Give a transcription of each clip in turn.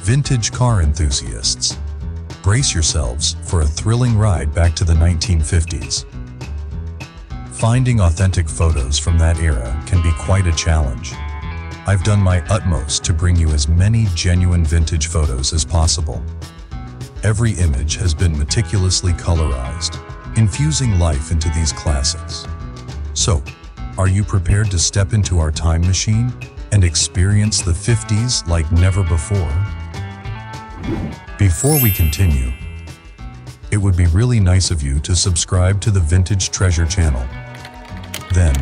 Vintage car enthusiasts, brace yourselves for a thrilling ride back to the 1950s. Finding authentic photos from that era can be quite a challenge. I've done my utmost to bring you as many genuine vintage photos as possible. Every image has been meticulously colorized, infusing life into these classics. So, are you prepared to step into our time machine and experience the 50s like never before? Before we continue, it would be really nice of you to subscribe to the Vintage Treasure channel. Then,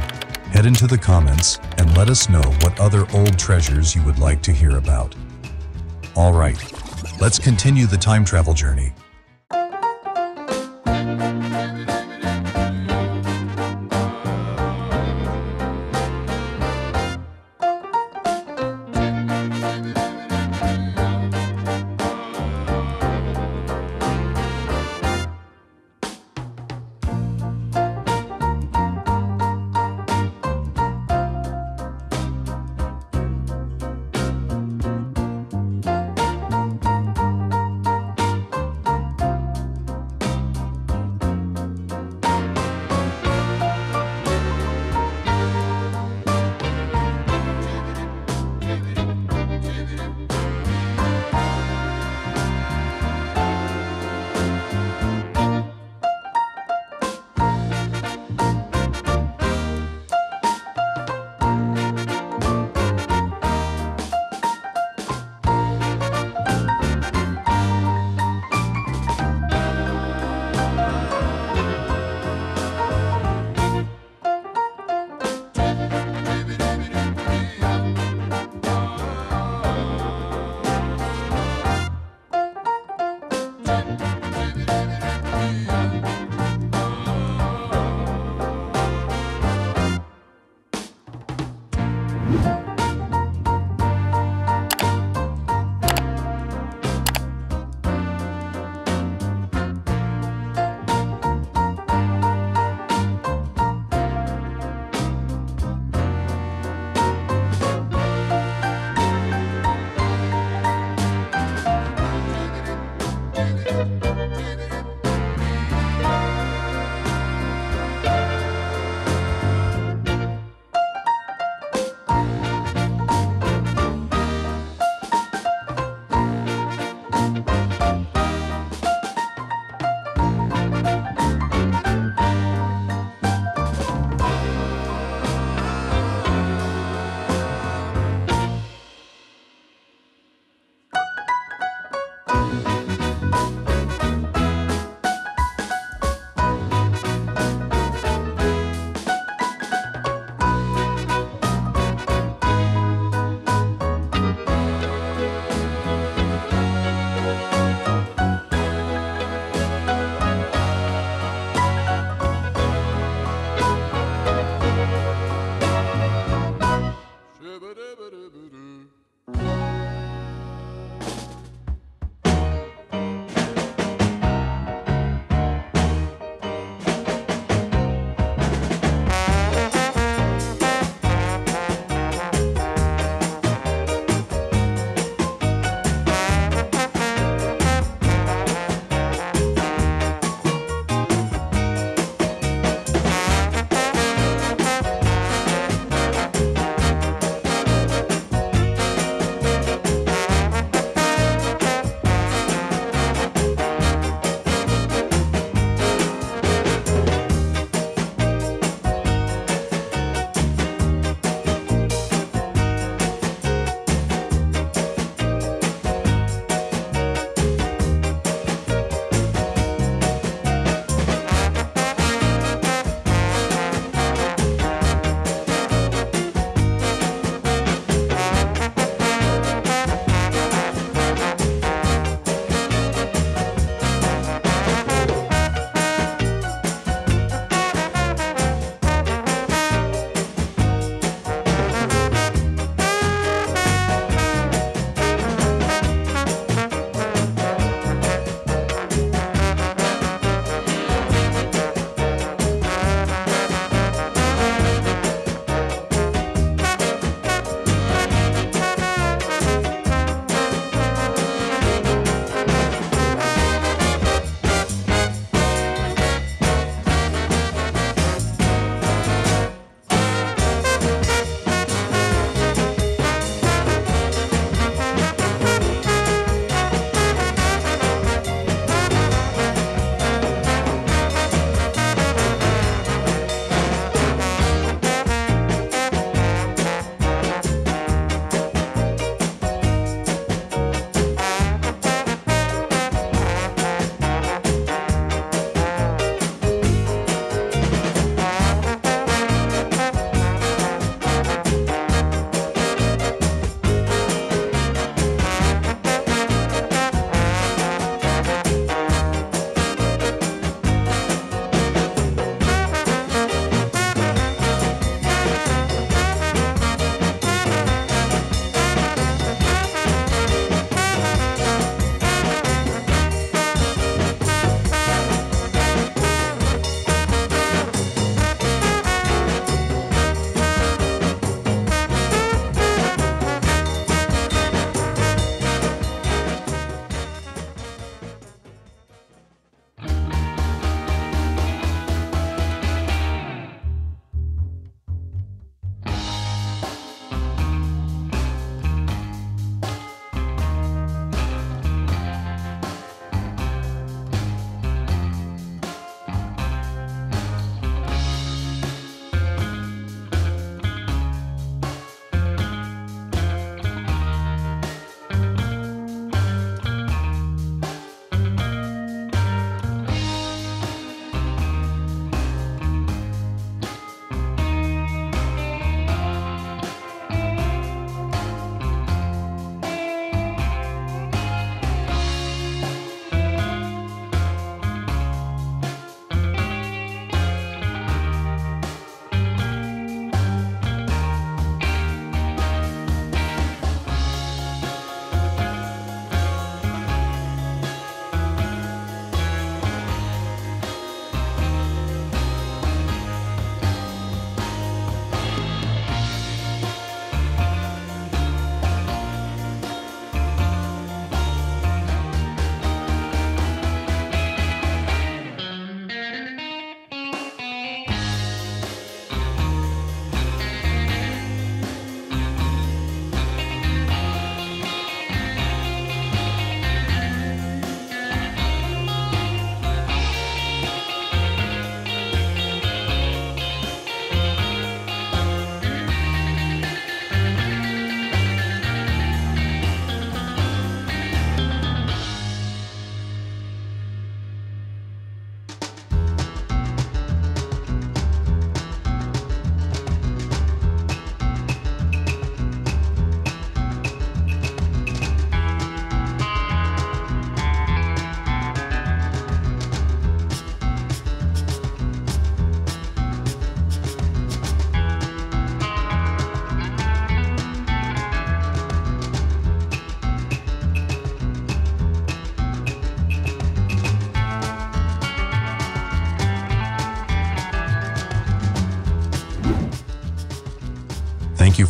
head into the comments and let us know what other old treasures you would like to hear about. Alright, let's continue the time travel journey.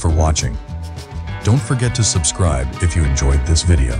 for watching. Don't forget to subscribe if you enjoyed this video.